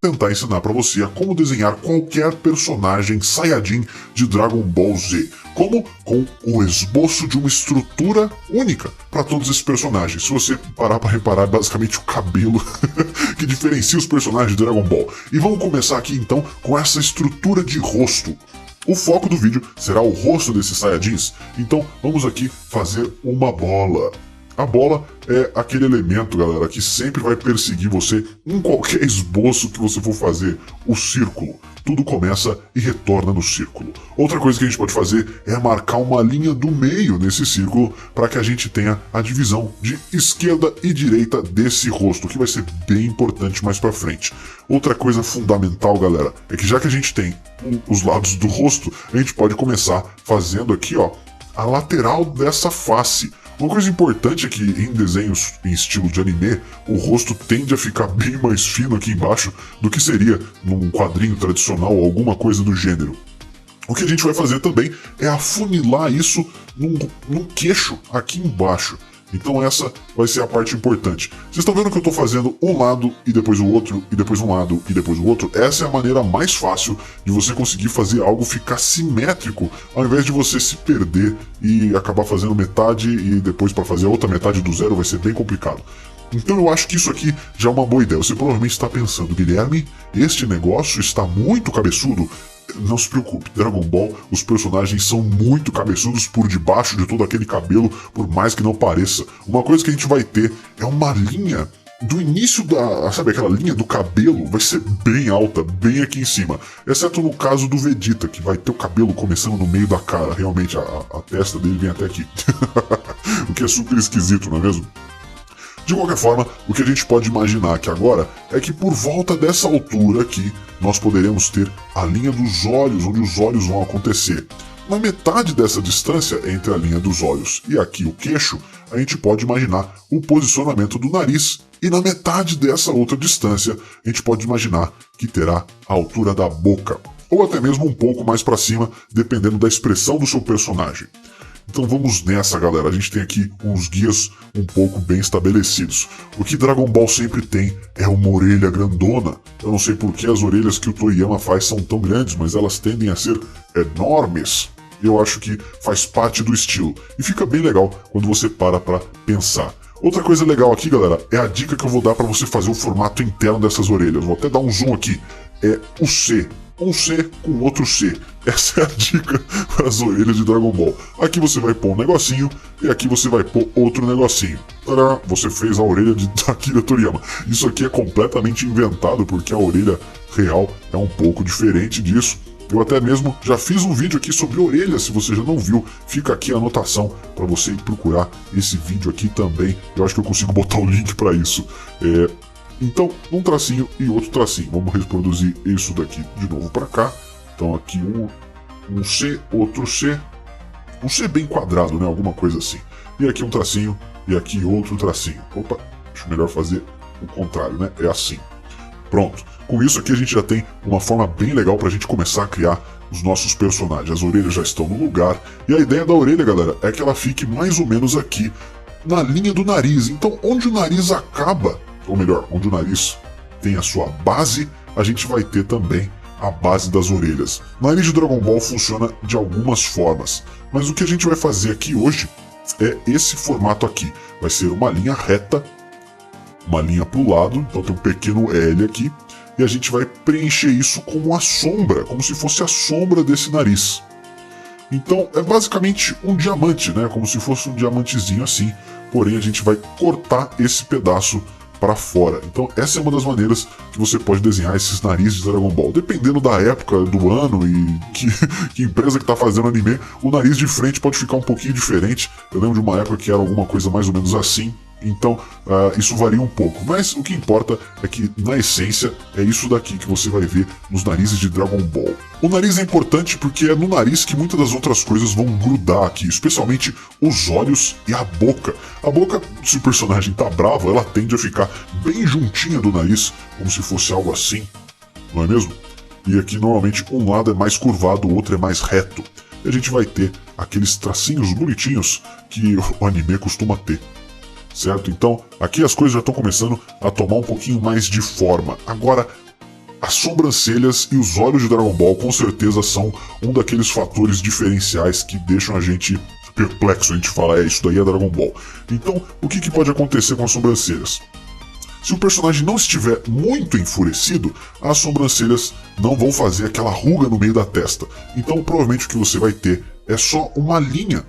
tentar ensinar para você a como desenhar qualquer personagem Saiyajin de Dragon Ball Z. Como? Com o esboço de uma estrutura única para todos esses personagens. Se você parar para reparar, é basicamente o cabelo que diferencia os personagens de Dragon Ball. E vamos começar aqui então com essa estrutura de rosto. O foco do vídeo será o rosto desses Saiyajins, então vamos aqui fazer uma bola. A bola é aquele elemento, galera, que sempre vai perseguir você em qualquer esboço que você for fazer. O círculo. Tudo começa e retorna no círculo. Outra coisa que a gente pode fazer é marcar uma linha do meio nesse círculo para que a gente tenha a divisão de esquerda e direita desse rosto, que vai ser bem importante mais para frente. Outra coisa fundamental, galera, é que já que a gente tem os lados do rosto, a gente pode começar fazendo aqui, ó, a lateral dessa face. Uma coisa importante é que em desenhos em estilo de anime, o rosto tende a ficar bem mais fino aqui embaixo do que seria num quadrinho tradicional ou alguma coisa do gênero. O que a gente vai fazer também é afunilar isso num queixo aqui embaixo. Então essa vai ser a parte importante. Vocês estão vendo que eu estou fazendo um lado e depois o outro, e depois um lado e depois o outro? Essa é a maneira mais fácil de você conseguir fazer algo ficar simétrico, ao invés de você se perder e acabar fazendo metade e depois para fazer a outra metade do zero vai ser bem complicado. Então eu acho que isso aqui já é uma boa ideia. Você provavelmente está pensando, Guilherme, este negócio está muito cabeçudo. Não se preocupe, Dragon Ball, os personagens são muito cabeçudos por debaixo de todo aquele cabelo, por mais que não pareça. Uma coisa que a gente vai ter é uma linha do início da... sabe aquela linha do cabelo? Vai ser bem alta, bem aqui em cima. Exceto no caso do Vegeta, que vai ter o cabelo começando no meio da cara. Realmente, a testa dele vem até aqui. O que é super esquisito, não é mesmo? De qualquer forma, o que a gente pode imaginar aqui agora é que por volta dessa altura aqui, nós poderemos ter a linha dos olhos, onde os olhos vão acontecer. Na metade dessa distância entre a linha dos olhos e aqui o queixo, a gente pode imaginar o posicionamento do nariz. E na metade dessa outra distância, a gente pode imaginar que terá a altura da boca. Ou até mesmo um pouco mais para cima, dependendo da expressão do seu personagem. Então vamos nessa, galera. A gente tem aqui uns guias um pouco bem estabelecidos. O que Dragon Ball sempre tem é uma orelha grandona. Eu não sei por que as orelhas que o Toriyama faz são tão grandes, mas elas tendem a ser enormes. Eu acho que faz parte do estilo. E fica bem legal quando você para pensar. Outra coisa legal aqui, galera, é a dica que eu vou dar para você fazer o formato interno dessas orelhas. Vou até dar um zoom aqui. É o C. Um C com outro C. Essa é a dica para as orelhas de Dragon Ball. Aqui você vai pôr um negocinho e aqui você vai pôr outro negocinho. Tadá, você fez a orelha de Akira Toriyama. Isso aqui é completamente inventado porque a orelha real é um pouco diferente disso. Eu até mesmo já fiz um vídeo aqui sobre orelhas, se você já não viu, fica aqui a anotação para você ir procurar esse vídeo aqui também. Eu acho que eu consigo botar o link para isso. Então, um tracinho e outro tracinho. Vamos reproduzir isso daqui de novo para cá. Então aqui um C, outro C. Um C bem quadrado, né? Alguma coisa assim. E aqui um tracinho e aqui outro tracinho. Opa, acho melhor fazer o contrário, né? É assim. Pronto. Com isso aqui a gente já tem uma forma bem legal para a gente começar a criar os nossos personagens. As orelhas já estão no lugar. E a ideia da orelha, galera, é que ela fique mais ou menos aqui na linha do nariz. Então, onde o nariz acaba, ou melhor, onde o nariz tem a sua base, a gente vai ter também a base das orelhas. O nariz de Dragon Ball funciona de algumas formas, mas o que a gente vai fazer aqui hoje é esse formato aqui. Vai ser uma linha reta, uma linha para o lado, então tem um pequeno L aqui, e a gente vai preencher isso com uma sombra, como se fosse a sombra desse nariz. Então é basicamente um diamante, né? Como se fosse um diamantezinho assim, porém a gente vai cortar esse pedaço para fora. Então essa é uma das maneiras que você pode desenhar esses narizes de Dragon Ball. Dependendo da época do ano e que empresa que está fazendo anime, o nariz de frente pode ficar um pouquinho diferente. Eu lembro de uma época que era alguma coisa mais ou menos assim. Então isso varia um pouco, mas o que importa é que na essência é isso daqui que você vai ver nos narizes de Dragon Ball. O nariz é importante porque é no nariz que muitas das outras coisas vão grudar aqui, especialmente os olhos e a boca. A boca, se o personagem tá bravo, ela tende a ficar bem juntinha do nariz, como se fosse algo assim, não é mesmo? E aqui normalmente um lado é mais curvado, o outro é mais reto. E a gente vai ter aqueles tracinhos bonitinhos que o anime costuma ter. Certo? Então, aqui as coisas já estão começando a tomar um pouquinho mais de forma. Agora, as sobrancelhas e os olhos de Dragon Ball com certeza são um daqueles fatores diferenciais que deixam a gente perplexo. A gente fala, isso daí é Dragon Ball. Então, o que pode acontecer com as sobrancelhas? Se o personagem não estiver muito enfurecido, as sobrancelhas não vão fazer aquela ruga no meio da testa. Então, provavelmente o que você vai ter é só uma linha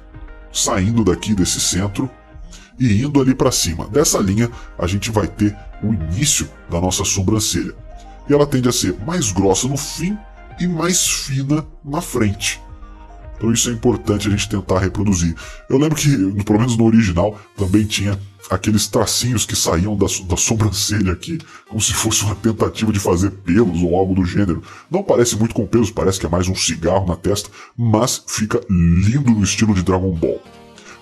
saindo daqui desse centro e indo ali para cima. Dessa linha, a gente vai ter o início da nossa sobrancelha. E ela tende a ser mais grossa no fim e mais fina na frente. Então isso é importante a gente tentar reproduzir. Eu lembro que, pelo menos no original, também tinha aqueles tracinhos que saíam da sobrancelha aqui, como se fosse uma tentativa de fazer pelos ou algo do gênero. Não parece muito com pelos, parece que é mais um cigarro na testa, mas fica lindo no estilo de Dragon Ball.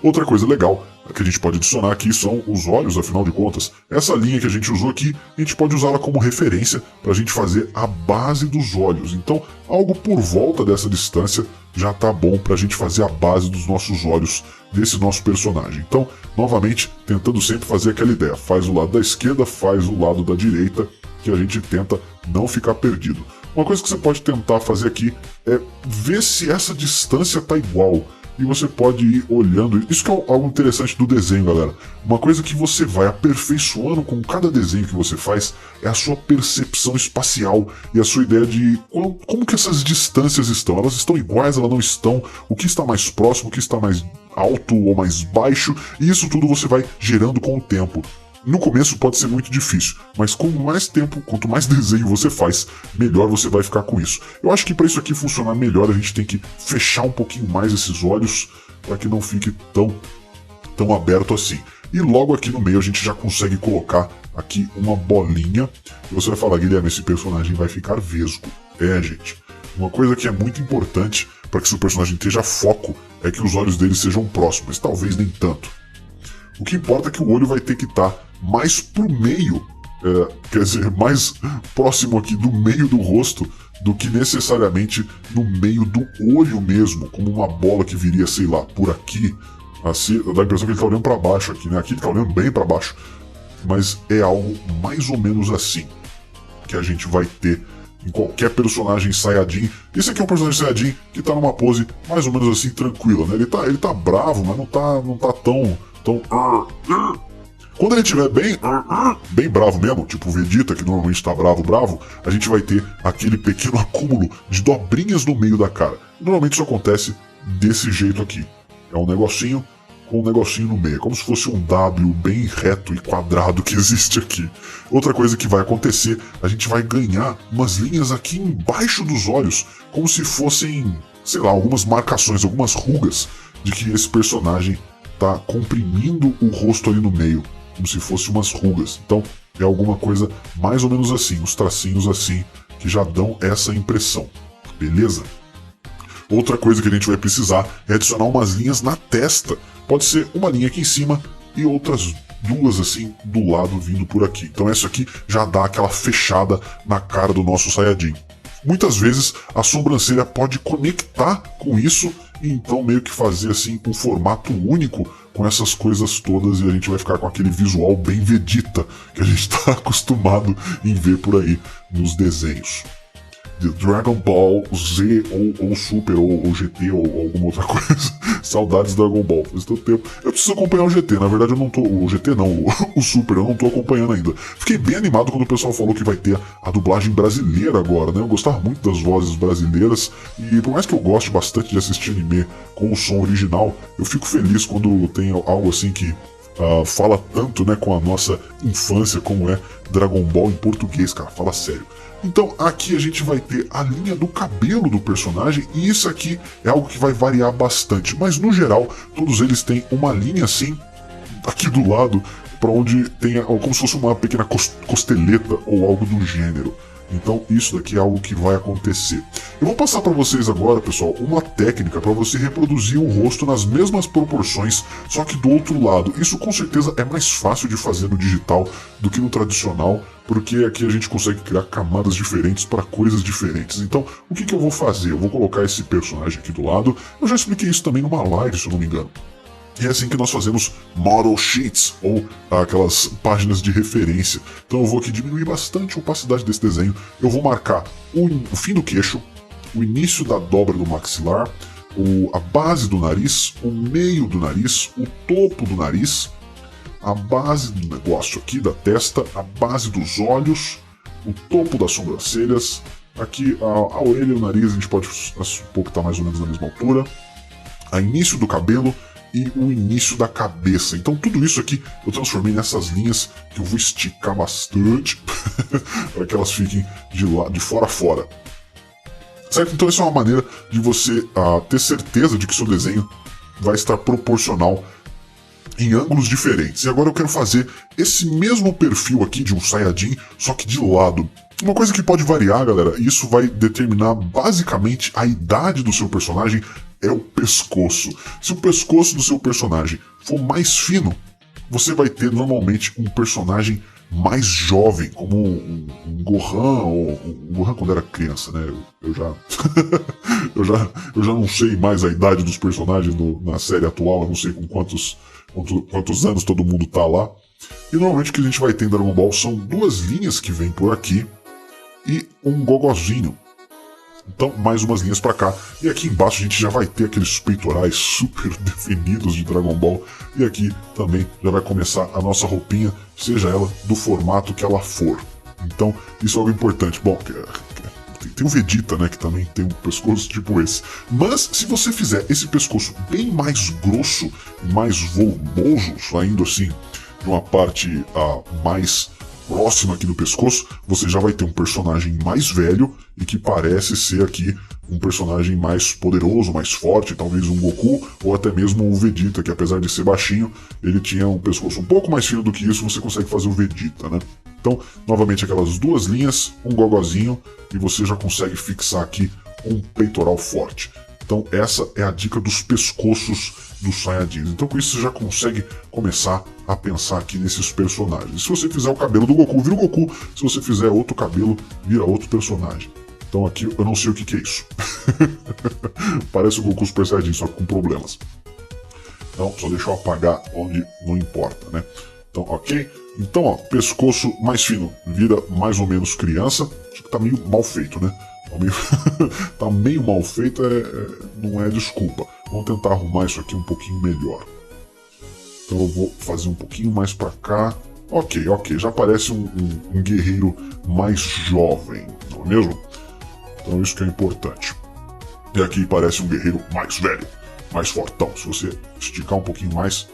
Outra coisa legal que a gente pode adicionar aqui são os olhos, afinal de contas. Essa linha que a gente usou aqui, a gente pode usá-la como referência para a gente fazer a base dos olhos. Então, algo por volta dessa distância já tá bom para a gente fazer a base dos nossos olhos desse nosso personagem. Então, novamente, tentando sempre fazer aquela ideia. Faz o lado da esquerda, faz o lado da direita, que a gente tenta não ficar perdido. Uma coisa que você pode tentar fazer aqui é ver se essa distância tá igual. E você pode ir olhando. Isso que é algo interessante do desenho, galera. Uma coisa que você vai aperfeiçoando com cada desenho que você faz é a sua percepção espacial e a sua ideia de como que essas distâncias estão. Elas estão iguais, elas não estão. O que está mais próximo, o que está mais alto ou mais baixo. E isso tudo você vai gerando com o tempo. No começo pode ser muito difícil, mas com mais tempo, quanto mais desenho você faz, melhor você vai ficar com isso. Eu acho que para isso aqui funcionar melhor, a gente tem que fechar um pouquinho mais esses olhos, para que não fique tão aberto assim. E logo aqui no meio a gente já consegue colocar aqui uma bolinha, e você vai falar, Guilherme, esse personagem vai ficar vesgo. Gente, uma coisa que é muito importante para que seu personagem esteja foco é que os olhos dele sejam próximos, mas talvez nem tanto. O que importa é que o olho vai ter que estar mais pro meio, quer dizer, mais próximo aqui do meio do rosto do que necessariamente no meio do olho mesmo, como uma bola que viria, sei lá, por aqui. Assim, dá a impressão que ele tá olhando para baixo aqui, né? Aqui ele tá olhando bem para baixo. Mas é algo mais ou menos assim que a gente vai ter em qualquer personagem Saiyajin. Esse aqui é um personagem Saiyajin que tá numa pose mais ou menos assim, tranquila, né? Ele tá bravo, mas não tá tão... Quando ele estiver bem bravo mesmo, tipo o Vegeta, que normalmente tá bravo, a gente vai ter aquele pequeno acúmulo de dobrinhas no meio da cara. Normalmente isso acontece desse jeito aqui. É um negocinho com um negocinho no meio, como se fosse um W bem reto e quadrado que existe aqui. Outra coisa que vai acontecer, a gente vai ganhar umas linhas aqui embaixo dos olhos, como se fossem, sei lá, algumas marcações, algumas rugas de que esse personagem tá comprimindo o rosto ali no meio, como se fosse umas rugas. Então é alguma coisa mais ou menos assim, os tracinhos assim, que já dão essa impressão, beleza? Outra coisa que a gente vai precisar é adicionar umas linhas na testa. Pode ser uma linha aqui em cima e outras duas assim do lado vindo por aqui. Então essa aqui já dá aquela fechada na cara do nosso Saiyajin. Muitas vezes a sobrancelha pode conectar com isso e então meio que fazer assim um formato único com essas coisas todas, e a gente vai ficar com aquele visual bem Vegeta que a gente está acostumado em ver por aí nos desenhos. De Dragon Ball Z ou Super ou GT ou alguma outra coisa. Saudades do Dragon Ball. Faz tanto tempo. Eu preciso acompanhar o GT. Na verdade eu não tô... O GT não, o Super eu não tô acompanhando ainda. Fiquei bem animado quando o pessoal falou que vai ter a dublagem brasileira agora, né? Eu gostava muito das vozes brasileiras e por mais que eu goste bastante de assistir anime com o som original, eu fico feliz quando tem algo assim que fala tanto, né, com a nossa infância como é Dragon Ball em português, cara. Fala sério. Então aqui a gente vai ter a linha do cabelo do personagem e isso aqui é algo que vai variar bastante, mas no geral todos eles têm uma linha assim aqui do lado para onde tem como se fosse uma pequena costeleta ou algo do gênero. Então isso daqui é algo que vai acontecer. Eu vou passar para vocês agora, pessoal, uma técnica para você reproduzir o rosto nas mesmas proporções, só que do outro lado. Isso com certeza é mais fácil de fazer no digital do que no tradicional, porque aqui a gente consegue criar camadas diferentes para coisas diferentes. Então, o que eu vou fazer? Eu vou colocar esse personagem aqui do lado. Eu já expliquei isso também numa live, se eu não me engano. E é assim que nós fazemos model sheets, ou aquelas páginas de referência. Então eu vou aqui diminuir bastante a opacidade desse desenho. Eu vou marcar o fim do queixo, o início da dobra do maxilar, a base do nariz, o meio do nariz, o topo do nariz, a base do negócio aqui da testa, a base dos olhos, o topo das sobrancelhas, aqui a orelha e o nariz a gente pode supor que está mais ou menos na mesma altura, o início do cabelo e o início da cabeça. Então tudo isso aqui eu transformei nessas linhas que eu vou esticar bastante para que elas fiquem de fora a fora. Certo? Então essa é uma maneira de você ter certeza de que seu desenho vai estar proporcional em ângulos diferentes. E agora eu quero fazer esse mesmo perfil aqui de um Saiyajin, só que de lado. Uma coisa que pode variar, galera, e isso vai determinar basicamente a idade do seu personagem, é o pescoço. Se o pescoço do seu personagem for mais fino, você vai ter normalmente um personagem mais jovem, como um Gohan, ou um Gohan quando era criança, né? Eu já eu já não sei mais a idade dos personagens na série atual, eu não sei com quantos anos todo mundo tá lá. E normalmente o que a gente vai ter em Dragon Ball são duas linhas que vêm por aqui e um gogozinho. Então, mais umas linhas pra cá. E aqui embaixo a gente já vai ter aqueles peitorais super definidos de Dragon Ball. E aqui também já vai começar a nossa roupinha, seja ela do formato que ela for. Então, isso é algo importante. Bom, tem o Vegeta, né, que também tem um pescoço tipo esse. Mas, se você fizer esse pescoço bem mais grosso e mais volumoso, saindo assim de uma parte mais próxima aqui do pescoço, você já vai ter um personagem mais velho e que parece ser aqui um personagem mais poderoso, mais forte, talvez um Goku ou até mesmo o Vegeta, que apesar de ser baixinho, ele tinha um pescoço um pouco mais fino do que isso, você consegue fazer o Vegeta, né? Então, novamente aquelas duas linhas, um gogozinho e você já consegue fixar aqui um peitoral forte. Então essa é a dica dos pescoços dos Saiyajins. Então com isso você já consegue começar a pensar aqui nesses personagens. Se você fizer o cabelo do Goku, vira o Goku. Se você fizer outro cabelo, vira outro personagem. Então aqui eu não sei o que é isso. Parece o Goku Super Saiyajin, só que com problemas. Então só deixa eu apagar onde não importa, né? Então ok. Então ó, pescoço mais fino vira mais ou menos criança. Só que tá meio mal feito, né? Tá meio mal feito, não é desculpa. Vamos tentar arrumar isso aqui um pouquinho melhor. Então eu vou fazer um pouquinho mais pra cá. Ok, já parece um guerreiro mais jovem, não é mesmo? Então isso que é importante. E aqui parece um guerreiro mais velho, mais fortão. Se você esticar um pouquinho mais,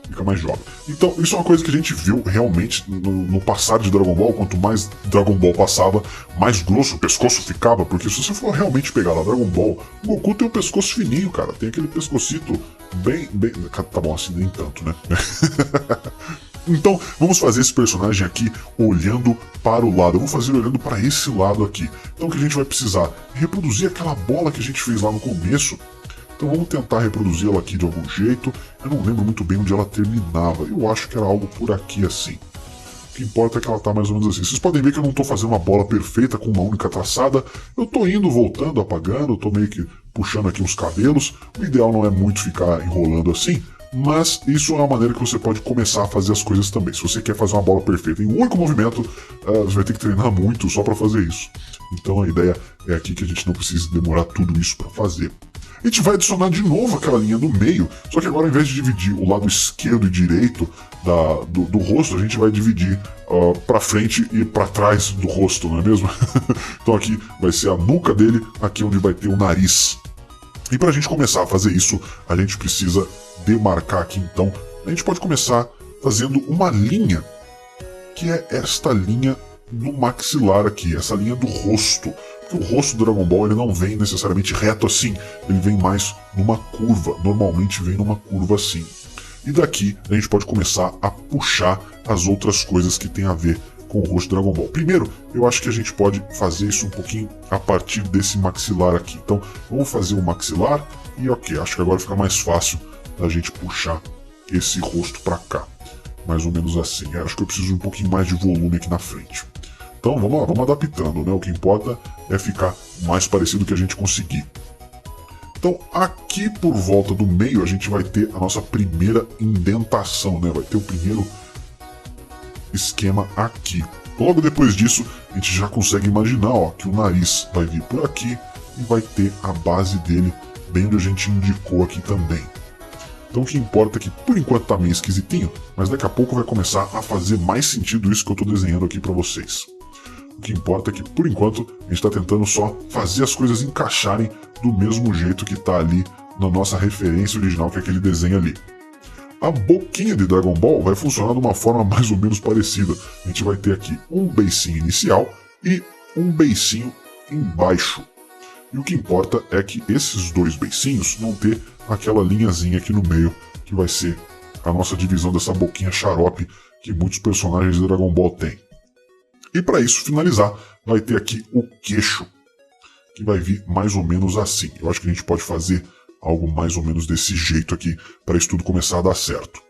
fica mais jovem. Então, isso é uma coisa que a gente viu realmente no passado de Dragon Ball. Quanto mais Dragon Ball passava, mais grosso o pescoço ficava. Porque se você for realmente pegar lá Dragon Ball, o Goku tem um pescoço fininho, cara. Tem aquele pescocito bem... Tá bom, assim nem tanto, né? Então, vamos fazer esse personagem aqui olhando para o lado. Eu vou fazer olhando para esse lado aqui. Então, o que a gente vai precisar? Reproduzir aquela bola que a gente fez lá no começo. Então vamos tentar reproduzi-la aqui de algum jeito. Eu não lembro muito bem onde ela terminava. Eu acho que era algo por aqui assim. O que importa é que ela tá mais ou menos assim. Vocês podem ver que eu não tô fazendo uma bola perfeita com uma única traçada. Eu tô indo, voltando, apagando. Eu tô meio que puxando aqui os cabelos. O ideal não é muito ficar enrolando assim. Mas isso é uma maneira que você pode começar a fazer as coisas também. Se você quer fazer uma bola perfeita em um único movimento, você vai ter que treinar muito só para fazer isso. Então a ideia é aqui que a gente não precisa demorar tudo isso para fazer. A gente vai adicionar de novo aquela linha do meio, só que agora ao invés de dividir o lado esquerdo e direito do rosto, a gente vai dividir para frente e para trás do rosto, não é mesmo? Então aqui vai ser a nuca dele, aqui onde vai ter o nariz. E para a gente começar a fazer isso, a gente precisa demarcar aqui então. A gente pode começar fazendo uma linha, que é esta linha do maxilar aqui, essa linha do rosto. Porque o rosto do Dragon Ball ele não vem necessariamente reto assim, ele vem mais numa curva, normalmente vem numa curva assim. E daqui a gente pode começar a puxar as outras coisas que tem a ver com o rosto do Dragon Ball. Primeiro, eu acho que a gente pode fazer isso um pouquinho a partir desse maxilar aqui. Então, vamos fazer o maxilar e ok, acho que agora fica mais fácil da gente puxar esse rosto para cá. Mais ou menos assim. Eu acho que eu preciso de um pouquinho mais de volume aqui na frente. Então, vamos lá, vamos adaptando, né? O que importa é ficar mais parecido que a gente conseguir. Então aqui por volta do meio a gente vai ter a nossa primeira indentação, né? Vai ter o primeiro esquema aqui. Logo depois disso, a gente já consegue imaginar, ó, que o nariz vai vir por aqui e vai ter a base dele bem onde a gente indicou aqui também. Então o que importa é que por enquanto tá meio esquisitinho, mas daqui a pouco vai começar a fazer mais sentido isso que eu tô desenhando aqui para vocês. O que importa é que por enquanto a gente tá tentando só fazer as coisas encaixarem do mesmo jeito que tá ali na nossa referência original, que é aquele desenho ali. A boquinha de Dragon Ball vai funcionar de uma forma mais ou menos parecida. A gente vai ter aqui um beicinho inicial e um beicinho embaixo. E o que importa é que esses dois beicinhos vão ter aquela linhazinha aqui no meio, que vai ser a nossa divisão dessa boquinha xarope que muitos personagens de Dragon Ball têm. E para isso finalizar, vai ter aqui o queixo, que vai vir mais ou menos assim. Eu acho que a gente pode fazer algo mais ou menos desse jeito aqui, para isso tudo começar a dar certo.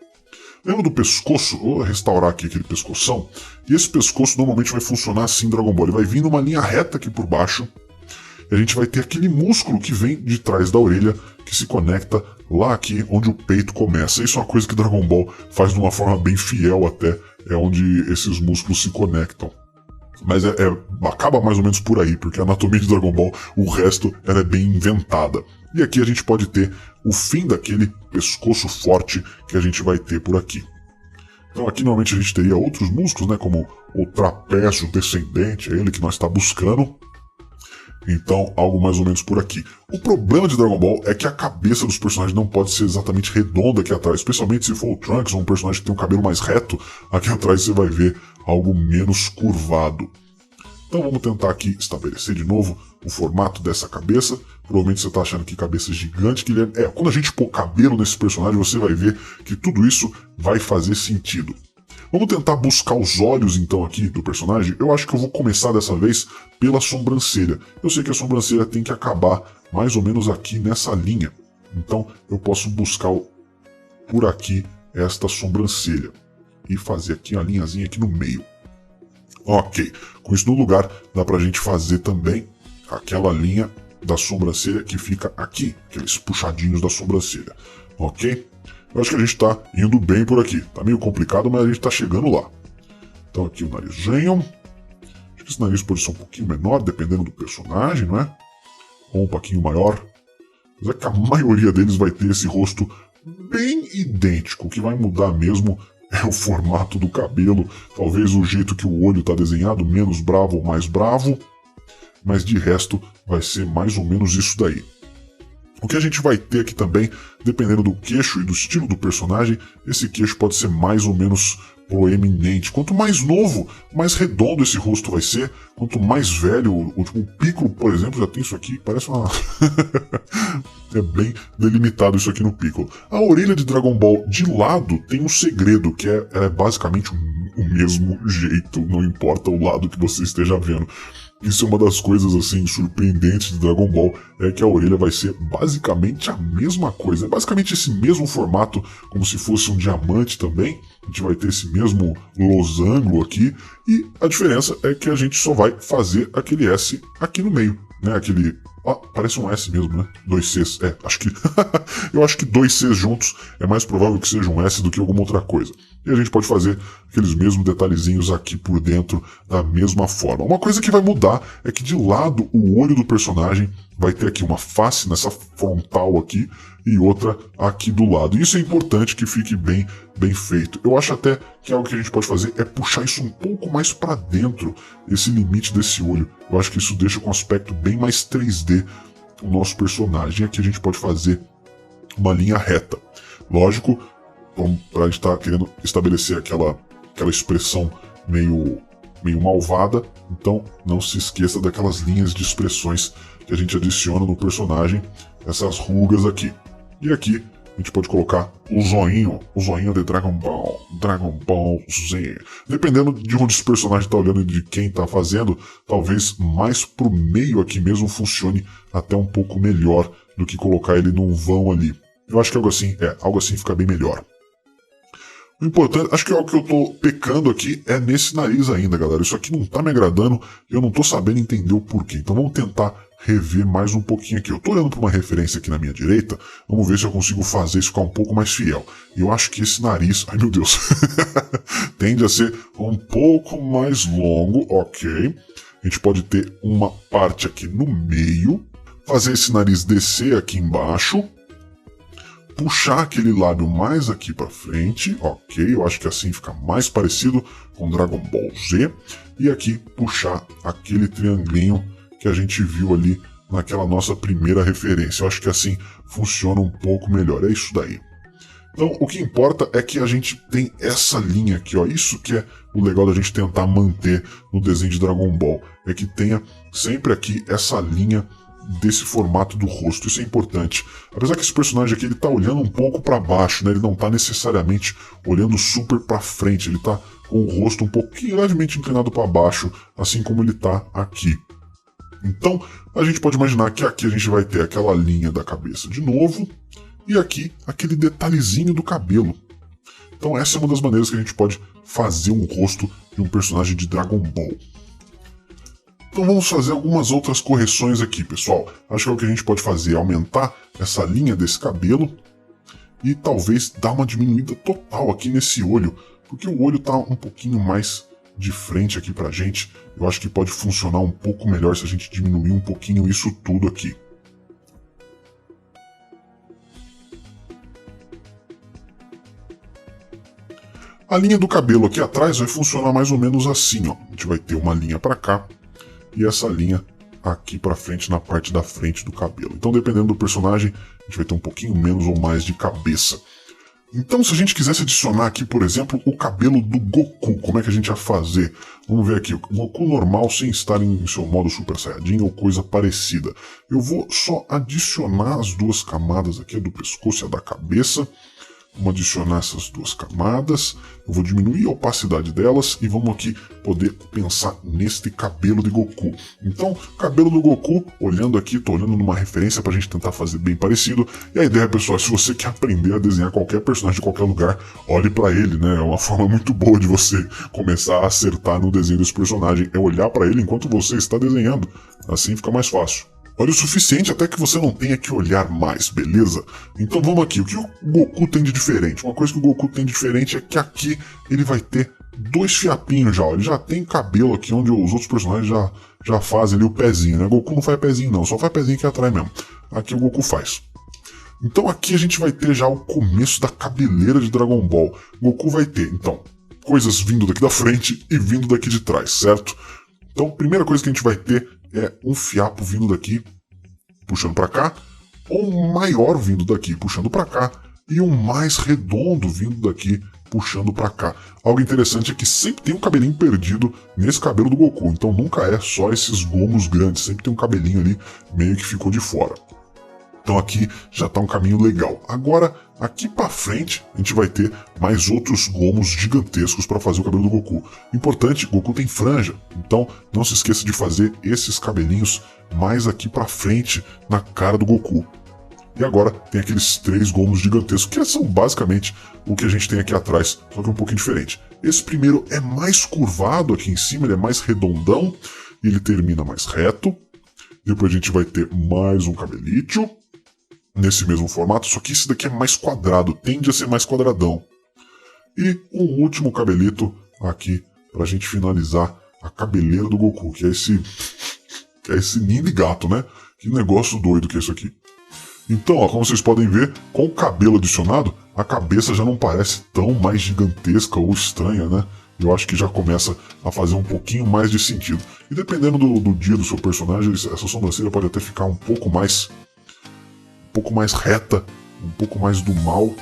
Lembra do pescoço? Vou restaurar aqui aquele pescoção. E esse pescoço normalmente vai funcionar assim em Dragon Ball. Ele vai vir numa linha reta aqui por baixo. E a gente vai ter aquele músculo que vem de trás da orelha, que se conecta lá aqui onde o peito começa. Isso é uma coisa que Dragon Ball faz de uma forma bem fiel até. É onde esses músculos se conectam. Mas acaba mais ou menos por aí, porque a anatomia de Dragon Ball, o resto, ela é bem inventada. E aqui a gente pode ter o fim daquele pescoço forte que a gente vai ter por aqui. Então aqui normalmente a gente teria outros músculos, né, como o trapézio descendente, é ele que nós está buscando. Então, algo mais ou menos por aqui. O problema de Dragon Ball é que a cabeça dos personagens não pode ser exatamente redonda aqui atrás, especialmente se for o Trunks, um personagem que tem um cabelo mais reto, aqui atrás você vai ver algo menos curvado. Então vamos tentar aqui estabelecer de novo o formato dessa cabeça. Provavelmente você está achando que cabeça gigante, que ele quando a gente pôr cabelo nesse personagem, você vai ver que tudo isso vai fazer sentido. Vamos tentar buscar os olhos então aqui do personagem. Eu acho que eu vou começar dessa vez pela sobrancelha. Eu sei que a sobrancelha tem que acabar mais ou menos aqui nessa linha. Então eu posso buscar por aqui esta sobrancelha e fazer aqui a linhazinha aqui no meio. Ok, com isso no lugar dá pra gente fazer também aquela linha da sobrancelha que fica aqui, aqueles puxadinhos da sobrancelha, ok? Eu acho que a gente tá indo bem por aqui, tá meio complicado, mas a gente tá chegando lá. Então aqui o narizinho, acho que esse nariz pode ser um pouquinho menor, dependendo do personagem, não é? Ou um pouquinho maior, mas é que a maioria deles vai ter esse rosto bem idêntico, o que vai mudar mesmo é o formato do cabelo, talvez o jeito que o olho está desenhado, menos bravo ou mais bravo, mas de resto vai ser mais ou menos isso daí. O que a gente vai ter aqui também, dependendo do queixo e do estilo do personagem, esse queixo pode ser mais ou menos proeminente. Quanto mais novo, mais redondo esse rosto vai ser. Quanto mais velho, o Piccolo, por exemplo, já tem isso aqui, parece uma... é bem delimitado isso aqui no Piccolo. A orelha de Dragon Ball de lado tem um segredo, que é basicamente o mesmo jeito, não importa o lado que você esteja vendo. Isso é uma das coisas assim surpreendentes de Dragon Ball, é que a orelha vai ser basicamente a mesma coisa, é basicamente esse mesmo formato, como se fosse um diamante também. A gente vai ter esse mesmo losango aqui, e a diferença é que a gente só vai fazer aquele S aqui no meio, né? Aquele... parece um S mesmo, né? 2 Cs. Acho que... eu acho que 2 Cs juntos é mais provável que seja um S do que alguma outra coisa. E a gente pode fazer aqueles mesmos detalhezinhos aqui por dentro da mesma forma. Uma coisa que vai mudar é que de lado o olho do personagem vai ter aqui uma face nessa frontal aqui e outra aqui do lado. E isso é importante que fique bem feito. Eu acho até que algo que a gente pode fazer é puxar isso um pouco mais para dentro, esse limite desse olho. Eu acho que isso deixa com um aspecto bem mais 3D o nosso personagem. Aqui a gente pode fazer uma linha reta. Lógico, a gente estar querendo estabelecer aquela expressão meio malvada, então não se esqueça daquelas linhas de expressões que a gente adiciona no personagem, essas rugas aqui. E aqui a gente pode colocar o zoinho de Dragon Ball Z. Dependendo de onde esse personagem está olhando e de quem está fazendo, talvez mais pro meio aqui mesmo funcione até um pouco melhor do que colocar ele num vão ali. Eu acho que algo assim fica bem melhor. O importante, acho que é o que eu tô pecando aqui é nesse nariz ainda, galera. Isso aqui não tá me agradando e eu não tô sabendo entender o porquê. Então vamos tentar rever mais um pouquinho aqui. Eu tô olhando para uma referência aqui na minha direita, vamos ver se eu consigo fazer isso ficar um pouco mais fiel. E eu acho que esse nariz, ai meu Deus, tende a ser um pouco mais longo, ok. A gente pode ter uma parte aqui no meio, fazer esse nariz descer aqui embaixo, puxar aquele lábio mais aqui para frente, ok, eu acho que assim fica mais parecido com Dragon Ball Z, e aqui puxar aquele triangulinho que a gente viu ali naquela nossa primeira referência. Eu acho que assim funciona um pouco melhor, é isso daí. Então o que importa é que a gente tem essa linha aqui, ó, isso que é o legal da gente tentar manter no desenho de Dragon Ball, é que tenha sempre aqui essa linha desse formato do rosto, isso é importante. Apesar que esse personagem aqui ele tá olhando um pouco para baixo, né? Ele não tá necessariamente olhando super para frente, ele tá com o rosto um pouquinho levemente inclinado para baixo, assim como ele tá aqui. Então, a gente pode imaginar que aqui a gente vai ter aquela linha da cabeça de novo, e aqui aquele detalhezinho do cabelo. Então essa é uma das maneiras que a gente pode fazer um rosto de um personagem de Dragon Ball. Então vamos fazer algumas outras correções aqui, pessoal. Acho que o que a gente pode fazer é aumentar essa linha desse cabelo e talvez dar uma diminuída total aqui nesse olho, porque o olho está um pouquinho mais de frente aqui pra gente. Eu acho que pode funcionar um pouco melhor se a gente diminuir um pouquinho isso tudo aqui. A linha do cabelo aqui atrás vai funcionar mais ou menos assim, ó. A gente vai ter uma linha para cá e essa linha aqui para frente na parte da frente do cabelo. Então, dependendo do personagem, a gente vai ter um pouquinho menos ou mais de cabeça. Então, se a gente quisesse adicionar aqui, por exemplo, o cabelo do Goku, como é que a gente ia fazer? Vamos ver aqui, o Goku normal sem estar em seu modo Super Saiyajin ou coisa parecida. Eu vou só adicionar as duas camadas aqui, a do pescoço e a da cabeça. Vamos adicionar essas duas camadas, eu vou diminuir a opacidade delas e vamos aqui poder pensar neste cabelo de Goku. Então, cabelo do Goku, olhando aqui, estou olhando numa referência para a gente tentar fazer bem parecido. E a ideia, pessoal, é se você quer aprender a desenhar qualquer personagem de qualquer lugar, olhe para ele, né? É uma forma muito boa de você começar a acertar no desenho desse personagem, é olhar para ele enquanto você está desenhando, assim fica mais fácil. Olha o suficiente até que você não tenha que olhar mais, beleza? Então vamos aqui, o que o Goku tem de diferente? Uma coisa que o Goku tem de diferente é que aqui ele vai ter dois fiapinhos já, ó. Ele já tem cabelo aqui onde os outros personagens já fazem ali o pezinho, né? Goku não faz pezinho não, só faz pezinho aqui atrás mesmo. Aqui o Goku faz. Então aqui a gente vai ter já o começo da cabeleira de Dragon Ball. Goku vai ter, então, coisas vindo daqui da frente e vindo daqui de trás, certo? Então a primeira coisa que a gente vai ter é um fiapo vindo daqui, puxando para cá, ou um maior vindo daqui, puxando para cá, e um mais redondo vindo daqui, puxando para cá. Algo interessante é que sempre tem um cabelinho perdido nesse cabelo do Goku, então nunca é só esses gomos grandes, sempre tem um cabelinho ali meio que ficou de fora. Então aqui já está um caminho legal. Agora, aqui para frente, a gente vai ter mais outros gomos gigantescos para fazer o cabelo do Goku. Importante, Goku tem franja, então não se esqueça de fazer esses cabelinhos mais aqui para frente na cara do Goku. E agora tem aqueles três gomos gigantescos, que são basicamente o que a gente tem aqui atrás, só que um pouquinho diferente. Esse primeiro é mais curvado aqui em cima, ele é mais redondão, e ele termina mais reto. Depois a gente vai ter mais um cabelito nesse mesmo formato, só que esse daqui é mais quadrado, tende a ser mais quadradão. E um último cabelito aqui pra gente finalizar a cabeleira do Goku, que é esse ninho de gato, né? Que negócio doido que é isso aqui. Então, ó, como vocês podem ver, com o cabelo adicionado, a cabeça já não parece tão mais gigantesca ou estranha, né? Eu acho que já começa a fazer um pouquinho mais de sentido. E dependendo do dia do seu personagem, essa sobrancelha pode até ficar um pouco mais reta, um pouco mais do mal,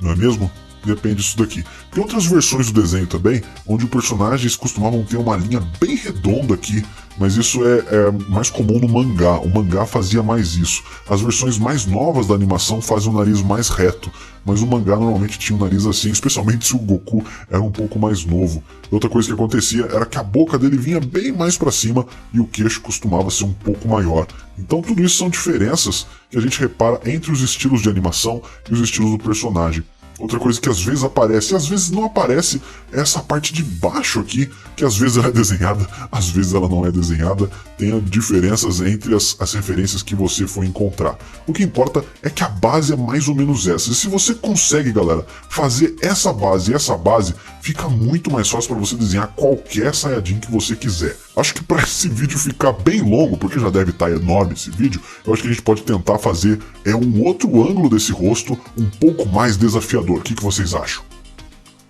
não é mesmo? Depende disso daqui. Tem outras versões do desenho também, onde os personagens costumavam ter uma linha bem redonda aqui, mas isso é mais comum no mangá. O mangá fazia mais isso. As versões mais novas da animação fazem o nariz mais reto, mas o mangá normalmente tinha o nariz assim, especialmente se o Goku era um pouco mais novo. Outra coisa que acontecia era que a boca dele vinha bem mais para cima e o queixo costumava ser um pouco maior. Então tudo isso são diferenças que a gente repara entre os estilos de animação e os estilos do personagem. Outra coisa que às vezes aparece e às vezes não aparece é essa parte de baixo aqui, que às vezes ela é desenhada, às vezes ela não é desenhada. Tem diferenças entre as referências que você for encontrar. O que importa é que a base é mais ou menos essa. E se você consegue, galera, fazer essa base e essa base, fica muito mais fácil para você desenhar qualquer Saiyajin que você quiser. Acho que para esse vídeo ficar bem longo, porque já deve estar enorme esse vídeo, eu acho que a gente pode tentar fazer um outro ângulo desse rosto um pouco mais desafiador. O que vocês acham?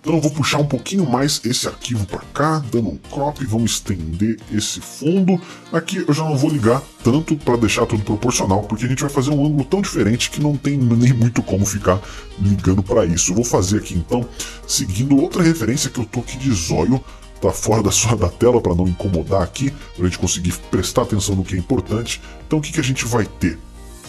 Então eu vou puxar um pouquinho mais esse arquivo para cá, dando um crop, vamos estender esse fundo. Aqui eu já não vou ligar tanto para deixar tudo proporcional, porque a gente vai fazer um ângulo tão diferente que não tem nem muito como ficar ligando para isso. Eu vou fazer aqui então, seguindo outra referência que eu tô aqui de zóio, tá fora da tela para não incomodar aqui, para a gente conseguir prestar atenção no que é importante. Então o que a gente vai ter?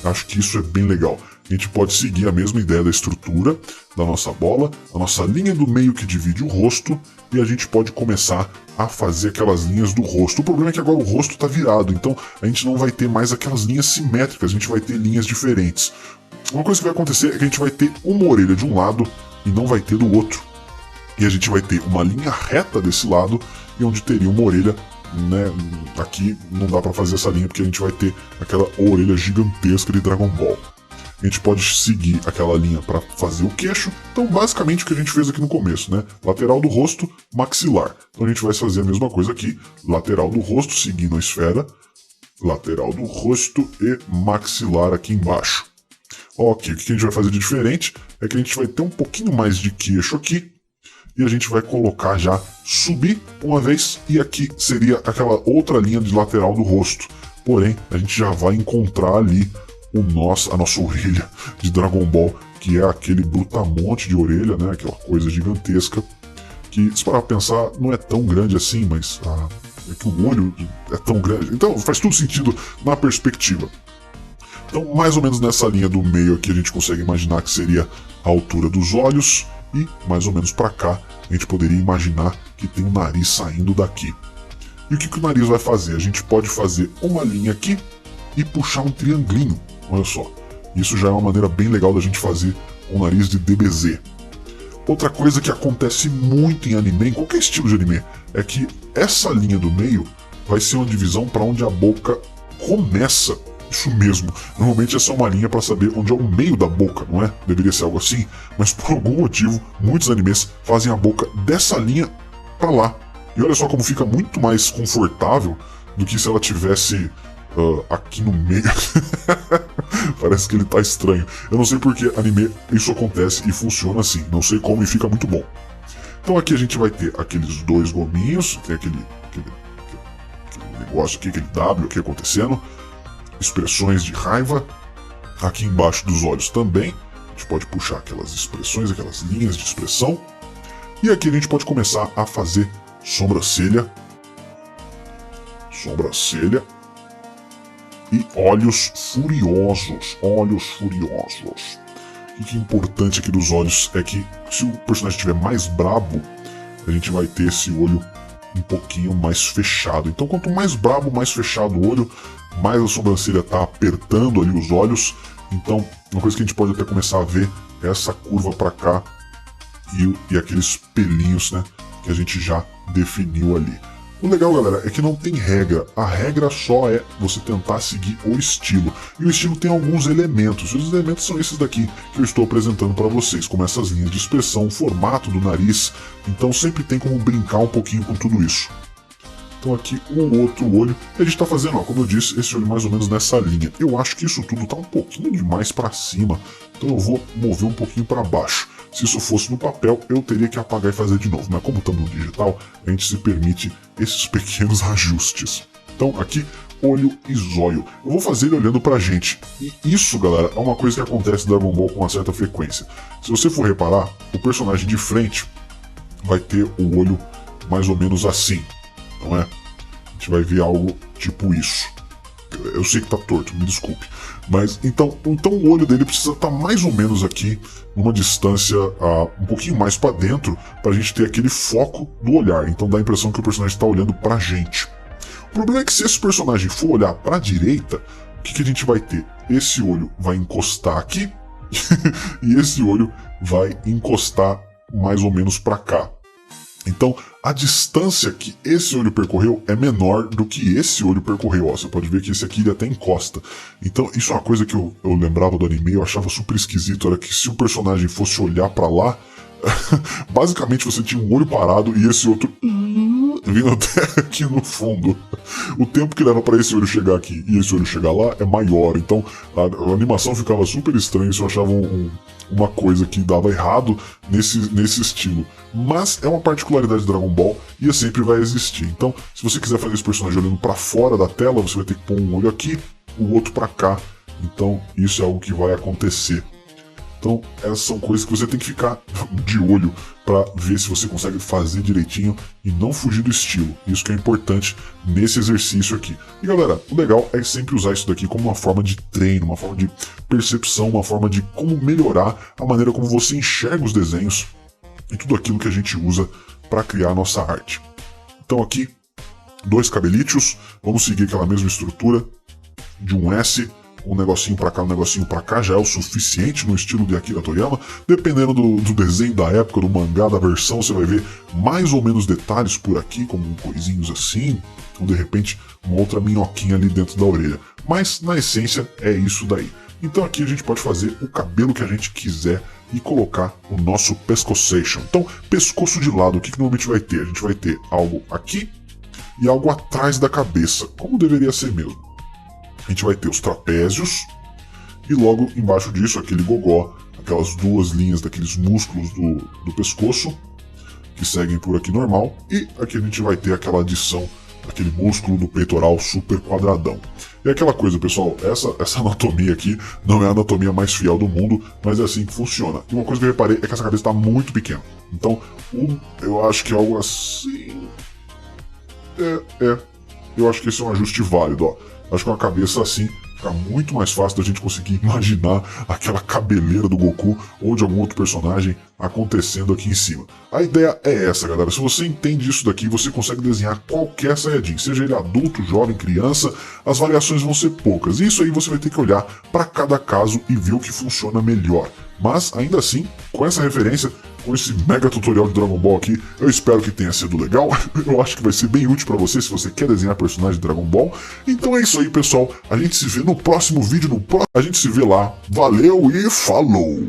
Acho que isso é bem legal. A gente pode seguir a mesma ideia da estrutura da nossa bola, a nossa linha do meio que divide o rosto, e a gente pode começar a fazer aquelas linhas do rosto. O problema é que agora o rosto está virado, então a gente não vai ter mais aquelas linhas simétricas, a gente vai ter linhas diferentes. Uma coisa que vai acontecer é que a gente vai ter uma orelha de um lado e não vai ter do outro. E a gente vai ter uma linha reta desse lado e onde teria uma orelha, né? Aqui não dá para fazer essa linha porque a gente vai ter aquela orelha gigantesca de Dragon Ball. A gente pode seguir aquela linha para fazer o queixo. Então, basicamente, o que a gente fez aqui no começo, né? Lateral do rosto, maxilar. Então, a gente vai fazer a mesma coisa aqui. Lateral do rosto, seguindo a esfera. Lateral do rosto e maxilar aqui embaixo. Ok, o que a gente vai fazer de diferente é que a gente vai ter um pouquinho mais de queixo aqui. E a gente vai colocar já, subir uma vez. E aqui seria aquela outra linha de lateral do rosto. Porém, a gente já vai encontrar ali a nossa orelha de Dragon Ball, que é aquele brutamonte de orelha, né? Aquela coisa gigantesca, que, se parar pra pensar, não é tão grande assim, mas é que o olho é tão grande. Então faz tudo sentido na perspectiva. Então, mais ou menos nessa linha do meio aqui, a gente consegue imaginar que seria a altura dos olhos, e mais ou menos para cá, a gente poderia imaginar que tem um nariz saindo daqui. E o que o nariz vai fazer? A gente pode fazer uma linha aqui e puxar um triangulinho. Olha só, isso já é uma maneira bem legal da gente fazer um nariz de DBZ. Outra coisa que acontece muito em anime, em qualquer estilo de anime, é que essa linha do meio vai ser uma divisão para onde a boca começa. Isso mesmo, normalmente essa é uma linha para saber onde é o meio da boca, não é? Deveria ser algo assim, mas por algum motivo, muitos animes fazem a boca dessa linha para lá. E olha só como fica muito mais confortável do que se ela tivesse aqui no meio. Parece que ele tá estranho. Eu não sei porque anime isso acontece e funciona assim. Não sei como e fica muito bom. Então aqui a gente vai ter aqueles dois gominhos. Tem aquele negócio aqui, aquele W aqui acontecendo. Expressões de raiva. Aqui embaixo dos olhos também. A gente pode puxar aquelas expressões, aquelas linhas de expressão. E aqui a gente pode começar a fazer sobrancelha. Sobrancelha. E olhos furiosos. Olhos furiosos. O que é importante aqui dos olhos é que se o personagem estiver mais brabo, a gente vai ter esse olho um pouquinho mais fechado. Então quanto mais brabo, mais fechado o olho, mais a sobrancelha está apertando ali os olhos. Então uma coisa que a gente pode até começar a ver é essa curva para cá e aqueles pelinhos, né, que a gente já definiu ali. O legal, galera, é que não tem regra. A regra só é você tentar seguir o estilo. E o estilo tem alguns elementos. E os elementos são esses daqui que eu estou apresentando para vocês, como essas linhas de expressão, o formato do nariz. Então sempre tem como brincar um pouquinho com tudo isso. Então aqui o outro olho. E a gente está fazendo, ó, como eu disse, esse olho mais ou menos nessa linha. Eu acho que isso tudo está um pouquinho demais para cima. Então eu vou mover um pouquinho para baixo. Se isso fosse no papel, eu teria que apagar e fazer de novo. Mas como estamos no digital, a gente se permite esses pequenos ajustes. Então aqui, olho e zóio. Eu vou fazer ele olhando pra gente. E isso, galera, é uma coisa que acontece em Dragon Ball com uma certa frequência. Se você for reparar, o personagem de frente vai ter o olho mais ou menos assim, não é? A gente vai ver algo tipo isso. Eu sei que tá torto, me desculpe. Mas então o olho dele precisa estar mais ou menos aqui, numa distância um pouquinho mais para dentro, para a gente ter aquele foco do olhar. Então dá a impressão que o personagem está olhando para a gente. O problema é que se esse personagem for olhar para a direita, o que a gente vai ter? Esse olho vai encostar aqui e esse olho vai encostar mais ou menos para cá. Então, a distância que esse olho percorreu é menor do que esse olho percorreu. Ó, você pode ver que esse aqui ele até encosta. Então, isso é uma coisa que eu lembrava do anime, eu achava super esquisito, era que se o personagem fosse olhar para lá, basicamente você tinha um olho parado e esse outro vindo até aqui no fundo. O tempo que leva para esse olho chegar aqui e esse olho chegar lá é maior. Então a animação ficava super estranha. Isso eu achava uma coisa que dava errado nesse estilo. Mas é uma particularidade de Dragon Ball e sempre vai existir. Então, se você quiser fazer esse personagem olhando para fora da tela, você vai ter que pôr um olho aqui, o outro para cá. Então, isso é algo que vai acontecer. Então, essas são coisas que você tem que ficar de olho para ver se você consegue fazer direitinho e não fugir do estilo. Isso que é importante nesse exercício aqui. E galera, o legal é sempre usar isso daqui como uma forma de treino, uma forma de percepção, uma forma de como melhorar a maneira como você enxerga os desenhos e tudo aquilo que a gente usa para criar a nossa arte. Então aqui, 2 cabelitos, vamos seguir aquela mesma estrutura de um S. Um negocinho pra cá, um negocinho pra cá já é o suficiente no estilo de Akira Toriyama. Dependendo do desenho da época, do mangá, da versão, você vai ver mais ou menos detalhes por aqui, como coisinhos assim, ou de repente uma outra minhoquinha ali dentro da orelha. Mas na essência é isso daí. Então aqui a gente pode fazer o cabelo que a gente quiser e colocar o nosso pescoçation. Então, pescoço de lado, o que normalmente vai ter? A gente vai ter algo aqui e algo atrás da cabeça, como deveria ser mesmo. A gente vai ter os trapézios e logo embaixo disso aquele gogó, aquelas 2 linhas daqueles músculos do pescoço que seguem por aqui normal, e aqui a gente vai ter aquela adição daquele músculo do peitoral super quadradão. E aquela coisa, pessoal, essa anatomia aqui não é a anatomia mais fiel do mundo, mas é assim que funciona. E uma coisa que eu reparei é que essa cabeça está muito pequena. Então, eu acho que algo assim... Eu acho que esse é um ajuste válido, ó. Acho que uma cabeça assim fica muito mais fácil da gente conseguir imaginar aquela cabeleira do Goku ou de algum outro personagem acontecendo aqui em cima. A ideia é essa, galera. Se você entende isso daqui, você consegue desenhar qualquer Saiyajin, seja ele adulto, jovem, criança, as variações vão ser poucas. E isso aí você vai ter que olhar para cada caso e ver o que funciona melhor. Mas, ainda assim, com essa referência, com esse mega tutorial de Dragon Ball aqui, eu espero que tenha sido legal. Eu acho que vai ser bem útil para você se você quer desenhar personagens de Dragon Ball. Então é isso aí, pessoal. A gente se vê no próximo vídeo, a gente se vê lá. Valeu e falou!